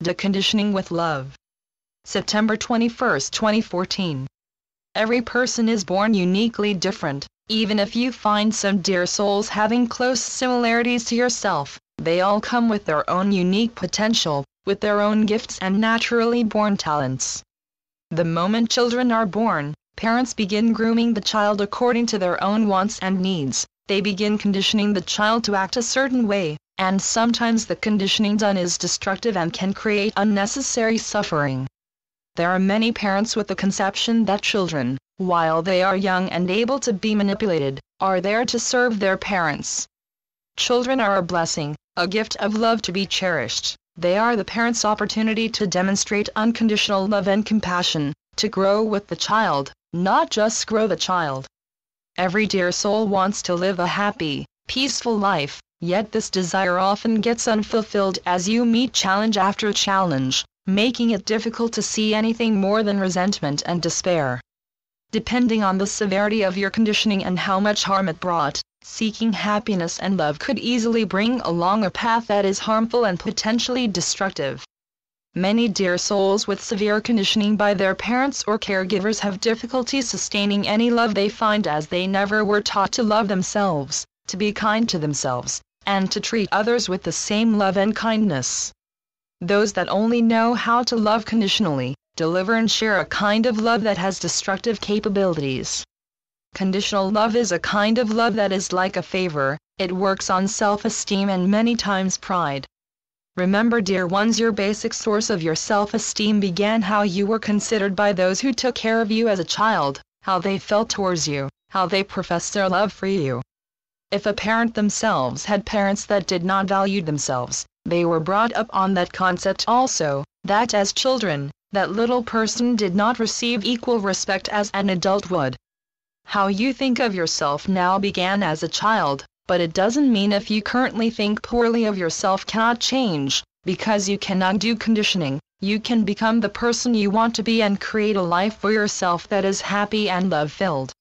Deconditioning with Love. September 21, 2014. Every person is born uniquely different. Even if you find some dear souls having close similarities to yourself, they all come with their own unique potential, with their own gifts and naturally born talents. The moment children are born, parents begin grooming the child according to their own wants and needs. They begin conditioning the child to act a certain way, and sometimes the conditioning done is destructive and can create unnecessary suffering. There are many parents with the conception that children, while they are young and able to be manipulated, are there to serve their parents. Children are a blessing, a gift of love to be cherished. They are the parents' opportunity to demonstrate unconditional love and compassion, to grow with the child, not just grow the child. Every dear soul wants to live a happy, peaceful life, yet this desire often gets unfulfilled as you meet challenge after challenge, making it difficult to see anything more than resentment and despair. Depending on the severity of your conditioning and how much harm it brought, seeking happiness and love could easily bring along a path that is harmful and potentially destructive. Many dear souls with severe conditioning by their parents or caregivers have difficulty sustaining any love they find, as they never were taught to love themselves, to be kind to themselves, and to treat others with the same love and kindness. Those that only know how to love conditionally, deliver and share a kind of love that has destructive capabilities. Conditional love is a kind of love that is like a favor. It works on self-esteem and many times pride. Remember, dear ones, your basic source of your self-esteem began how you were considered by those who took care of you as a child, how they felt towards you, how they professed their love for you. If a parent themselves had parents that did not value themselves, they were brought up on that concept also, that as children, that little person did not receive equal respect as an adult would. How you think of yourself now began as a child, but it doesn't mean if you currently think poorly of yourself cannot change, because you cannot do conditioning. You can become the person you want to be and create a life for yourself that is happy and love-filled.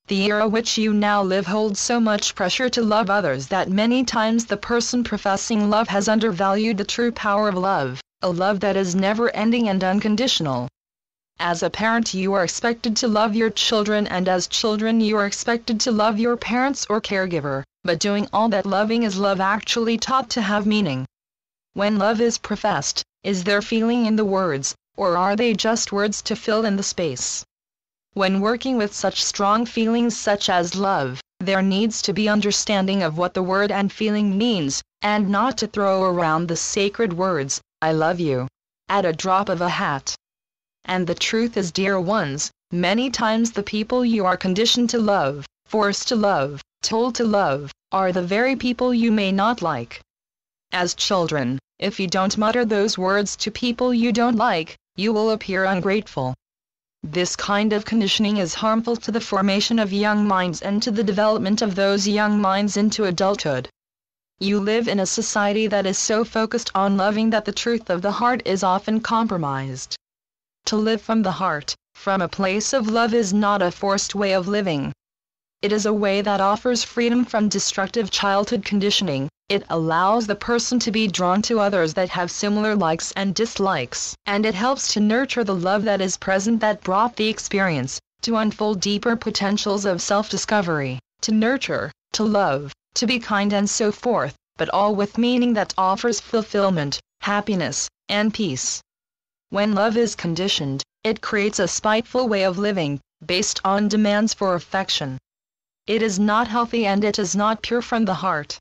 The era which you now live holds so much pressure to love others that many times the person professing love has undervalued the true power of love, a love that is never-ending and unconditional. As a parent, you are expected to love your children, and as children you are expected to love your parents or caregiver, but doing all that loving is love actually taught to have meaning? When love is professed, is there feeling in the words, or are they just words to fill in the space? When working with such strong feelings such as love, there needs to be understanding of what the word and feeling means, and not to throw around the sacred words, "I love you," at a drop of a hat. And the truth is, dear ones, many times the people you are conditioned to love, forced to love, told to love, are the very people you may not like. As children, if you don't mutter those words to people you don't like, you will appear ungrateful. This kind of conditioning is harmful to the formation of young minds and to the development of those young minds into adulthood. You live in a society that is so focused on loving that the truth of the heart is often compromised. To live from the heart, from a place of love, is not a forced way of living. It is a way that offers freedom from destructive childhood conditioning. It allows the person to be drawn to others that have similar likes and dislikes, and it helps to nurture the love that is present that brought the experience, to unfold deeper potentials of self-discovery, to nurture, to love, to be kind, and so forth, but all with meaning that offers fulfillment, happiness, and peace. When love is conditioned, it creates a spiteful way of living, based on demands for affection. It is not healthy and it is not pure from the heart.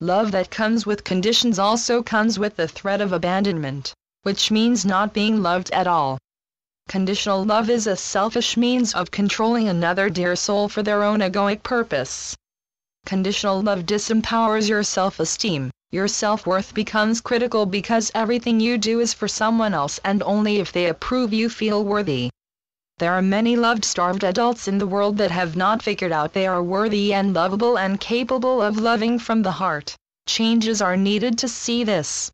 Love that comes with conditions also comes with the threat of abandonment, which means not being loved at all. Conditional love is a selfish means of controlling another dear soul for their own egoic purpose. Conditional love disempowers your self-esteem. Your self-worth becomes critical because everything you do is for someone else, and only if they approve you feel worthy. There are many love-starved adults in the world that have not figured out they are worthy and lovable and capable of loving from the heart. Changes are needed to see this.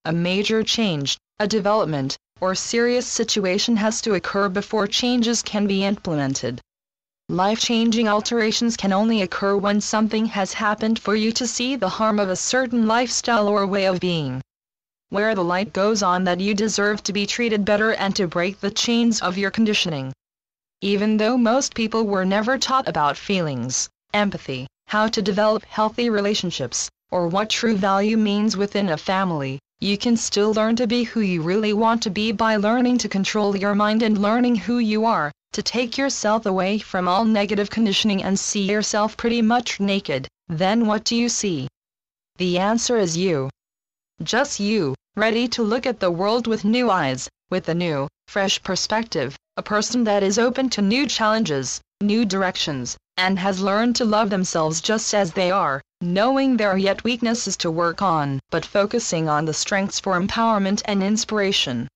A major change, a development, or serious situation has to occur before changes can be implemented. Life-changing alterations can only occur when something has happened for you to see the harm of a certain lifestyle or way of being. where the light goes on that you deserve to be treated better and to break the chains of your conditioning. Even though most people were never taught about feelings, empathy, how to develop healthy relationships, or what true value means within a family, you can still learn to be who you really want to be by learning to control your mind and learning who you are, to take yourself away from all negative conditioning and see yourself pretty much naked. Then what do you see? The answer is you. Just you, ready to look at the world with new eyes, with a new, fresh perspective, a person that is open to new challenges, new directions, and has learned to love themselves just as they are, knowing there are yet weaknesses to work on, but focusing on the strengths for empowerment and inspiration.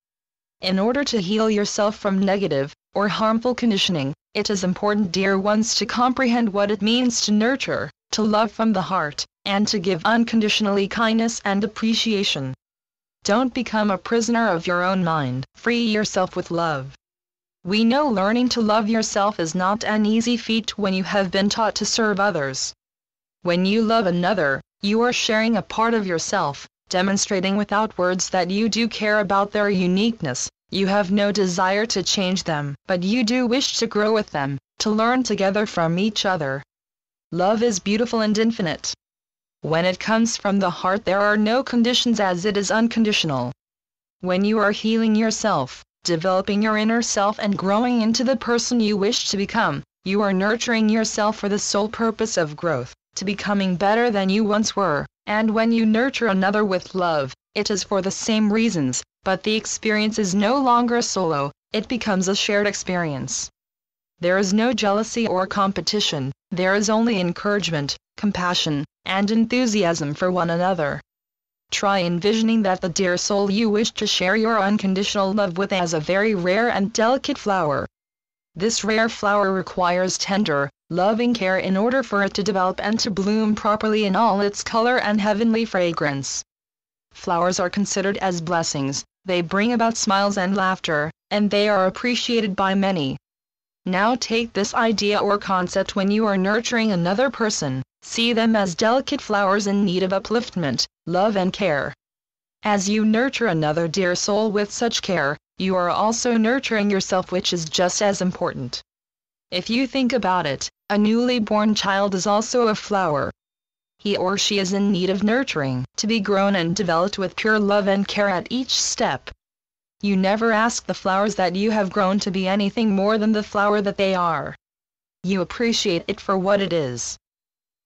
In order to heal yourself from negative or harmful conditioning, it is important, dear ones, to comprehend what it means to nurture, to love from the heart, and to give unconditionally kindness and appreciation. Don't become a prisoner of your own mind. Free yourself with love. We know learning to love yourself is not an easy feat when you have been taught to serve others. When you love another, you are sharing a part of yourself, demonstrating without words that you do care about their uniqueness. You have no desire to change them, but you do wish to grow with them, to learn together from each other. Love is beautiful and infinite. When it comes from the heart, there are no conditions, as it is unconditional. When you are healing yourself, developing your inner self and growing into the person you wish to become, you are nurturing yourself for the sole purpose of growth, to becoming better than you once were. And when you nurture another with love, it is for the same reasons, but the experience is no longer solo, it becomes a shared experience. There is no jealousy or competition, there is only encouragement, compassion, and enthusiasm for one another. Try envisioning that the dear soul you wish to share your unconditional love with as a very rare and delicate flower. This rare flower requires tender, loving care in order for it to develop and to bloom properly in all its color and heavenly fragrance. Flowers are considered as blessings, they bring about smiles and laughter, and they are appreciated by many. Now take this idea or concept when you are nurturing another person, see them as delicate flowers in need of upliftment, love and care. As you nurture another dear soul with such care, you are also nurturing yourself, which is just as important. If you think about it, a newly born child is also a flower. He or she is in need of nurturing, to be grown and developed with pure love and care at each step. You never ask the flowers that you have grown to be anything more than the flower that they are. You appreciate it for what it is.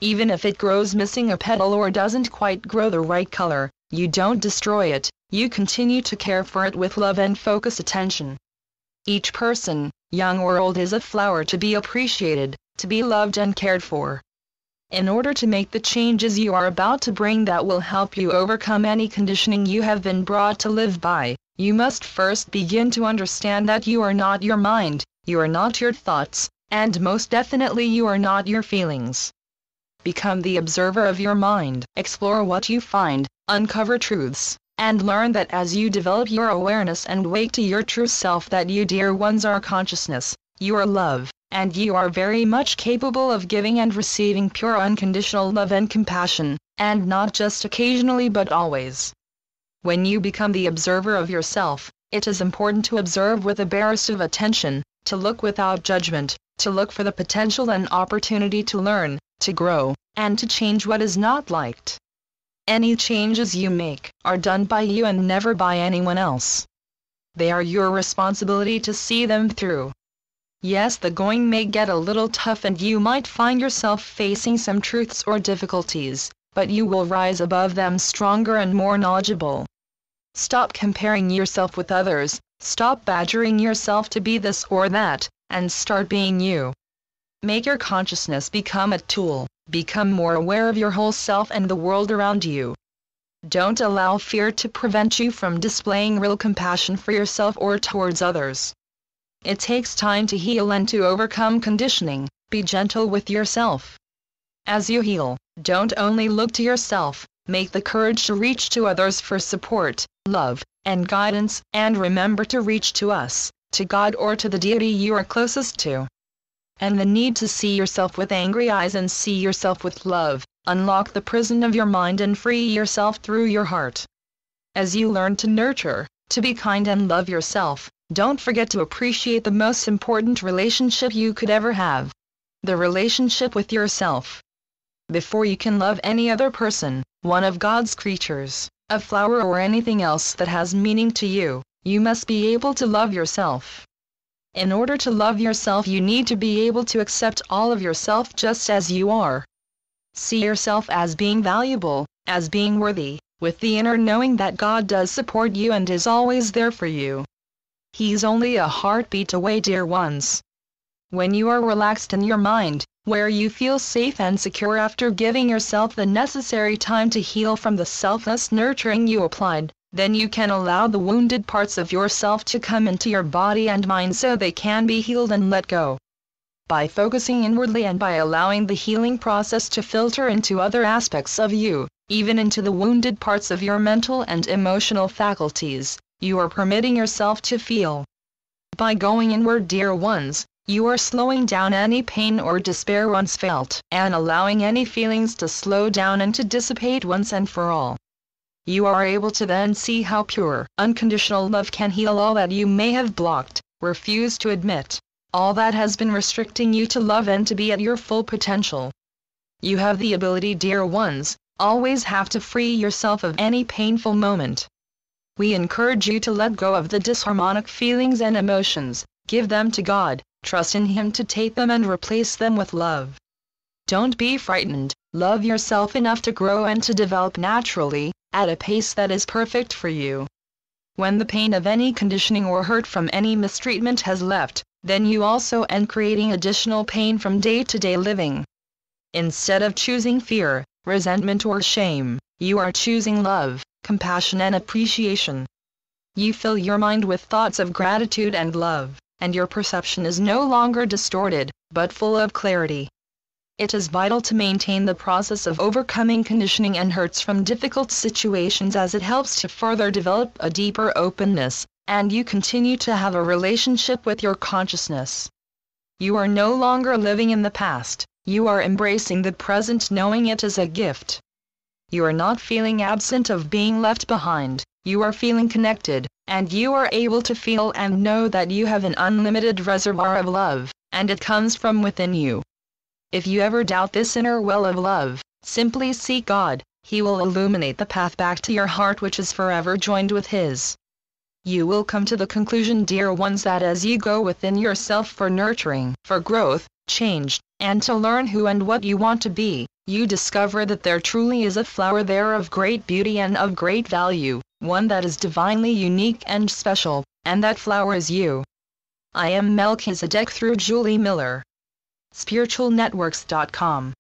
Even if it grows missing a petal or doesn't quite grow the right color, you don't destroy it, you continue to care for it with love and focused attention. Each person, young or old, is a flower to be appreciated, to be loved and cared for. In order to make the changes you are about to bring that will help you overcome any conditioning you have been brought to live by, you must first begin to understand that you are not your mind, you are not your thoughts, and most definitely you are not your feelings. Become the observer of your mind, explore what you find, uncover truths, and learn that as you develop your awareness and wake to your true self, that you, dear ones, are consciousness, you are love, and you are very much capable of giving and receiving pure unconditional love and compassion, and not just occasionally but always. When you become the observer of yourself, it is important to observe with a burst of attention, to look without judgment, to look for the potential and opportunity to learn, to grow, and to change what is not liked. Any changes you make are done by you and never by anyone else. They are your responsibility to see them through. Yes, the going may get a little tough and you might find yourself facing some truths or difficulties, but you will rise above them stronger and more knowledgeable. Stop comparing yourself with others, stop badgering yourself to be this or that, and start being you. Make your consciousness become a tool, become more aware of your whole self and the world around you. Don't allow fear to prevent you from displaying real compassion for yourself or towards others. It takes time to heal and to overcome conditioning. Be gentle with yourself. As you heal, don't only look to yourself, make the courage to reach to others for support, love, and guidance, and remember to reach to us, to God or to the deity you are closest to. And the need to see yourself with angry eyes and see yourself with love, unlock the prison of your mind and free yourself through your heart. As you learn to nurture, to be kind and love yourself, don't forget to appreciate the most important relationship you could ever have. The relationship with yourself. Before you can love any other person, one of God's creatures, a flower or anything else that has meaning to you, you must be able to love yourself. In order to love yourself, you need to be able to accept all of yourself just as you are. See yourself as being valuable, as being worthy, with the inner knowing that God does support you and is always there for you. He's only a heartbeat away, dear ones. When you are relaxed in your mind, where you feel safe and secure after giving yourself the necessary time to heal from the selfless nurturing you applied, then you can allow the wounded parts of yourself to come into your body and mind so they can be healed and let go. By focusing inwardly and by allowing the healing process to filter into other aspects of you, even into the wounded parts of your mental and emotional faculties, you are permitting yourself to feel. By going inward, dear ones, you are slowing down any pain or despair once felt, and allowing any feelings to slow down and to dissipate once and for all. You are able to then see how pure, unconditional love can heal all that you may have blocked, refused to admit, all that has been restricting you to love and to be at your full potential. You have the ability, dear ones, always have to free yourself of any painful moment. We encourage you to let go of the disharmonic feelings and emotions, give them to God, trust in Him to take them and replace them with love. Don't be frightened, love yourself enough to grow and to develop naturally, at a pace that is perfect for you. When the pain of any conditioning or hurt from any mistreatment has left, then you also end creating additional pain from day-to-day living. Instead of choosing fear, resentment or shame, you are choosing love, compassion and appreciation. You fill your mind with thoughts of gratitude and love, and your perception is no longer distorted, but full of clarity. It is vital to maintain the process of overcoming conditioning and hurts from difficult situations, as it helps to further develop a deeper openness, and you continue to have a relationship with your consciousness. You are no longer living in the past, you are embracing the present, knowing it as a gift. You are not feeling absent of being left behind, you are feeling connected, and you are able to feel and know that you have an unlimited reservoir of love, and it comes from within you. If you ever doubt this inner well of love, simply seek God. He will illuminate the path back to your heart, which is forever joined with His. You will come to the conclusion, dear ones, that as you go within yourself for nurturing, for growth, change, and to learn who and what you want to be, you discover that there truly is a flower there of great beauty and of great value, one that is divinely unique and special, and that flower is you. I am Melchizedek through Julie Miller. spiritualnetworks.com